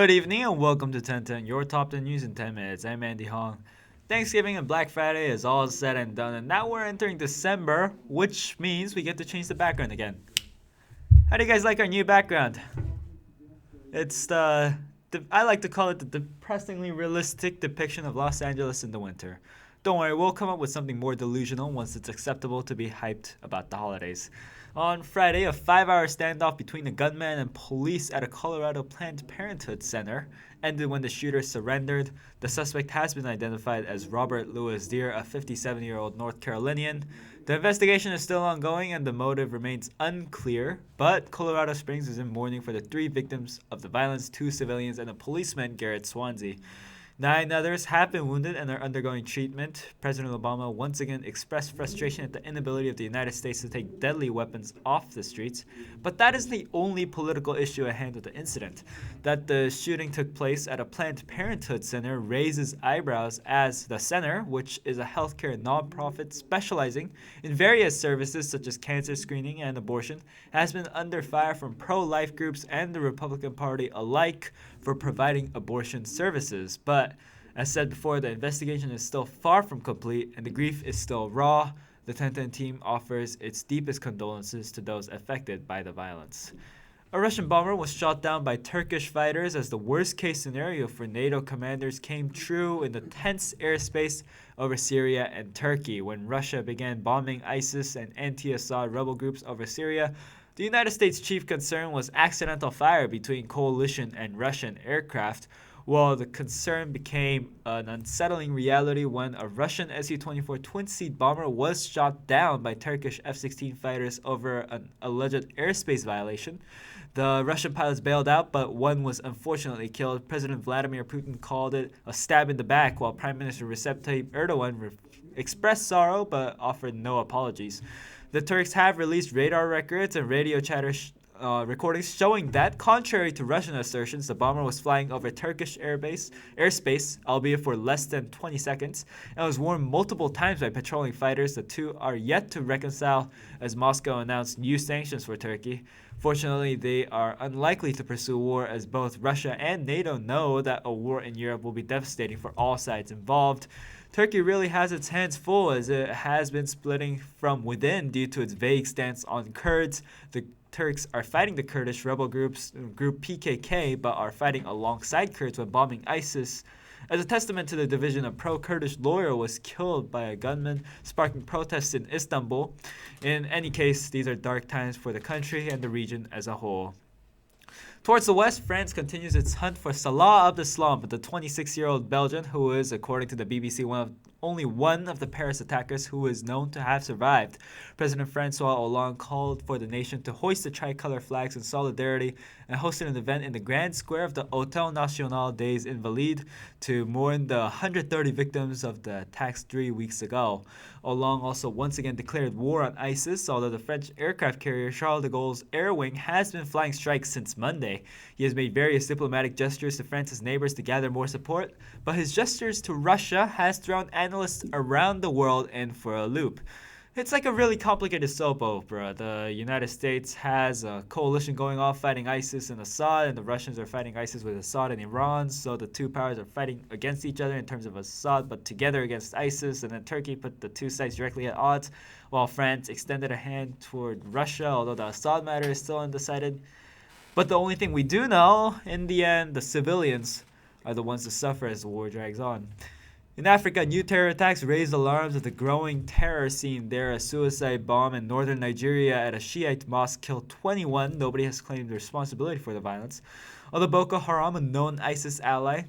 Good evening and welcome to 1010, your top 10 news in 10 minutes. I'm Andy Hong. Thanksgiving and Black Friday is all said and done, and now we're entering December, which means we get to change the background again. How do you guys like our new background? It's I like to call it the depressingly realistic depiction of Los Angeles in the winter. Don't worry, we'll come up with something more delusional once it's acceptable to be hyped about the holidays. On Friday, a 5-hour standoff between a gunman and police at a Colorado Planned Parenthood center ended when the shooter surrendered. The suspect has been identified as Robert Louis Deere, a 57-year-old North Carolinian. The investigation is still ongoing and the motive remains unclear, but Colorado Springs is in mourning for the 3 victims of the violence, 2 civilians, and a policeman, Garrett Swansea. 9 others have been wounded and are undergoing treatment. President Obama once again expressed frustration at the inability of the United States to take deadly weapons off the streets, but that is the only political issue at hand with the incident. That the shooting took place at a Planned Parenthood center raises eyebrows, as the center, which is a healthcare nonprofit specializing in various services such as cancer screening and abortion, has been under fire from pro-life groups and the Republican Party alike for providing abortion services. But as said before, the investigation is still far from complete and the grief is still raw. The 1010 team offers its deepest condolences to those affected by the violence. A Russian bomber was shot down by Turkish fighters as the worst case scenario for NATO commanders came true in the tense airspace over Syria and Turkey. When Russia began bombing ISIS and anti-Assad rebel groups over Syria, the United States' chief concern was accidental fire between coalition and Russian aircraft, while the concern became an unsettling reality when a Russian Su-24 twin-seat bomber was shot down by Turkish F-16 fighters over an alleged airspace violation. The Russian pilots bailed out, but one was unfortunately killed. President Vladimir Putin called it a stab in the back, while Prime Minister Recep Tayyip Erdogan expressed sorrow but offered no apologies. The Turks have released radar records and radio chatter recordings showing that, contrary to Russian assertions, the bomber was flying over Turkish airspace, albeit for less than 20 seconds, and was warned multiple times by patrolling fighters. The two are yet to reconcile as Moscow announced new sanctions for Turkey. Fortunately, they are unlikely to pursue war, as both Russia and NATO know that a war in Europe will be devastating for all sides involved. Turkey really has its hands full, as it has been splitting from within due to its vague stance on Kurds. The Turks are fighting the Kurdish rebel group PKK, but are fighting alongside Kurds when bombing ISIS. As a testament to the division, a pro-Kurdish lawyer was killed by a gunman, sparking protests in Istanbul. In any case, these are dark times for the country and the region as a whole. Towards the west, France continues its hunt for Salah Abdeslam, the 26-year-old Belgian who is, according to the BBC, only one of the Paris attackers who is known to have survived. President Francois Hollande called for the nation to hoist the tricolor flags in solidarity and hosted an event in the Grand Square of the Hôtel National des Invalides to mourn the 130 victims of the attacks 3 weeks ago. Hollande also once again declared war on ISIS, although the French aircraft carrier Charles de Gaulle's Air Wing has been flying strikes since Monday. He has made various diplomatic gestures to France's neighbors to gather more support, but his gestures to Russia has thrown analysts around the world in for a loop. It's like a really complicated soap opera. The United States has a coalition going off fighting ISIS and Assad, and the Russians are fighting ISIS with Assad and Iran. So the two powers are fighting against each other in terms of Assad, but together against ISIS. And then Turkey put the two sides directly at odds, while France extended a hand toward Russia, although the Assad matter is still undecided. But the only thing we do know, in the end, the civilians are the ones to suffer as the war drags on. In Africa, new terror attacks raised alarms at the growing terror scene there. A suicide bomb in northern Nigeria at a Shiite mosque killed 21. Nobody has claimed responsibility for the violence. Although Boko Haram, a known ISIS ally,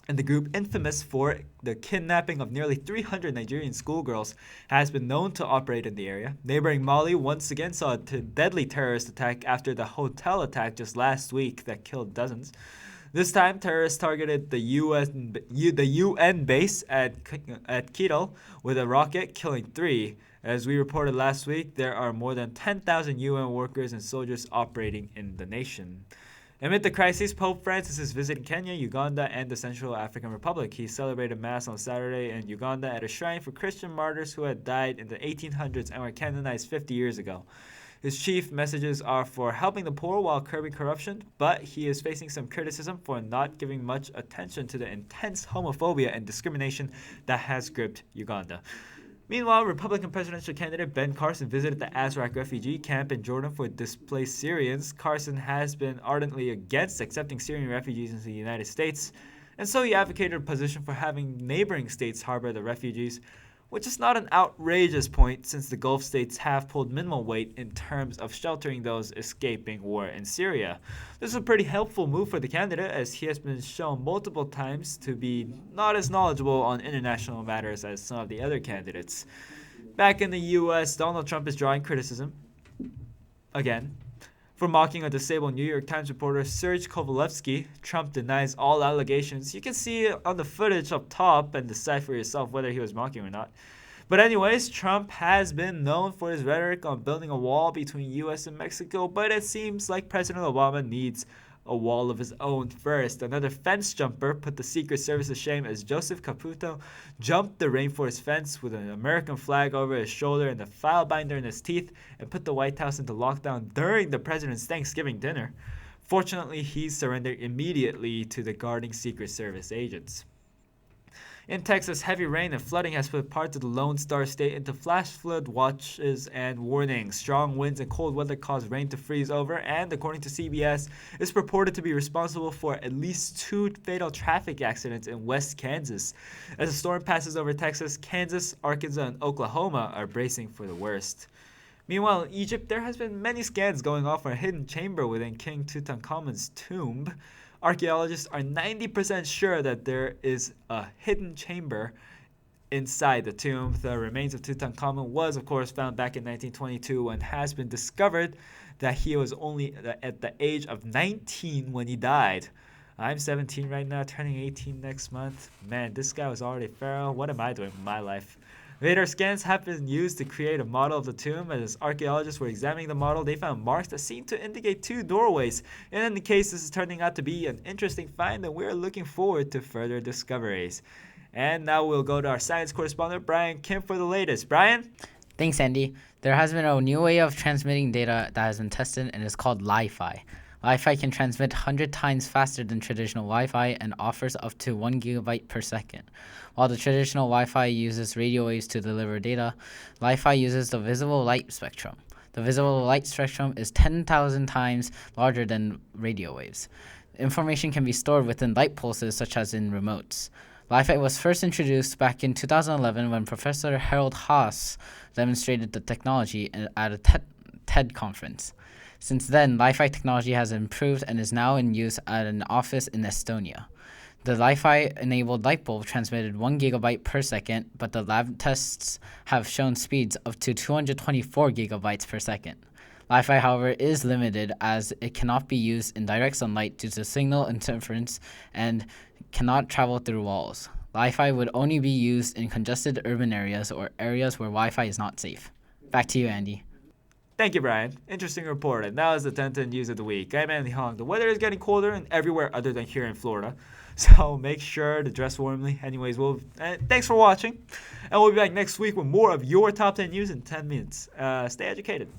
and the group infamous for the kidnapping of nearly 300 Nigerian schoolgirls, has been known to operate in the area. Neighboring Mali once again saw a deadly terrorist attack after the hotel attack just last week that killed dozens. This time, terrorists targeted the UN base at Kidal with a rocket, killing 3. As we reported last week, there are more than 10,000 UN workers and soldiers operating in the nation. Amid the crisis, Pope Francis is visiting Kenya, Uganda, and the Central African Republic. He celebrated Mass on Saturday in Uganda at a shrine for Christian martyrs who had died in the 1800s and were canonized 50 years ago. His chief messages are for helping the poor while curbing corruption, but he is facing some criticism for not giving much attention to the intense homophobia and discrimination that has gripped Uganda. Meanwhile, Republican presidential candidate Ben Carson visited the Azraq refugee camp in Jordan for displaced Syrians. Carson has been ardently against accepting Syrian refugees into the United States, and so he advocated a position for having neighboring states harbor the refugees, which is not an outrageous point since the Gulf states have pulled minimal weight in terms of sheltering those escaping war in Syria. This is a pretty helpful move for the candidate, as he has been shown multiple times to be not as knowledgeable on international matters as some of the other candidates. Back in the US, Donald Trump is drawing criticism, again, for mocking a disabled New York Times reporter Serge Kovalevsky. Trump denies all allegations. You can see it on the footage up top and decide for yourself whether he was mocking or not. But anyways, Trump has been known for his rhetoric on building a wall between US and Mexico, but it seems like President Obama needs a wall of his own first. Another fence jumper put the Secret Service to shame as Joseph Caputo jumped the rainforest fence with an American flag over his shoulder and a file binder in his teeth and put the White House into lockdown during the president's Thanksgiving dinner. Fortunately, he surrendered immediately to the guarding Secret Service agents. In Texas, heavy rain and flooding has put parts of the Lone Star State into flash flood watches and warnings. Strong winds and cold weather caused rain to freeze over, and according to CBS, is purported to be responsible for at least 2 fatal traffic accidents in West Kansas. As the storm passes over Texas, Kansas, Arkansas, and Oklahoma are bracing for the worst. Meanwhile, in Egypt, there has been many scans going off for a hidden chamber within King Tutankhamun's tomb. Archaeologists are 90% sure that there is a hidden chamber inside the tomb. The remains of Tutankhamun was, of course, found back in 1922 and has been discovered that he was only at the age of 19 when he died. I'm 17 right now, turning 18 next month. Man, this guy was already pharaoh. What am I doing with my life? Radar scans have been used to create a model of the tomb. As archaeologists were examining the model, they found marks that seemed to indicate 2 doorways. And in the case this is turning out to be an interesting find, and we're looking forward to further discoveries. And now we'll go to our science correspondent, Brian Kim, for the latest. Brian? Thanks, Andy. There has been a new way of transmitting data that has been tested, and it's called Li-Fi. Wi-Fi can transmit 100 times faster than traditional Wi-Fi and offers up to 1 gigabyte per second. While the traditional Wi-Fi uses radio waves to deliver data, Wi-Fi uses the visible light spectrum. The visible light spectrum is 10,000 times larger than radio waves. Information can be stored within light pulses, such as in remotes. Wi-Fi was first introduced back in 2011 when Professor Harold Haas demonstrated the technology at a TED conference. Since then, Wi-Fi technology has improved and is now in use at an office in Estonia. The Wi-Fi-enabled light bulb transmitted 1 gigabyte per second, but the lab tests have shown speeds up to 224 gigabytes per second. Wi-Fi, however, is limited as it cannot be used in direct sunlight due to signal interference and cannot travel through walls. Wi-Fi would only be used in congested urban areas or areas where Wi-Fi is not safe. Back to you, Andy. Thank you, Brian. Interesting report. And that was the Ten10 News of the Week. I'm Andy Hong. The weather is getting colder and everywhere other than here in Florida. So make sure to dress warmly. Anyways, thanks for watching. And we'll be back next week with more of your top 10 news in 10 minutes. Stay educated.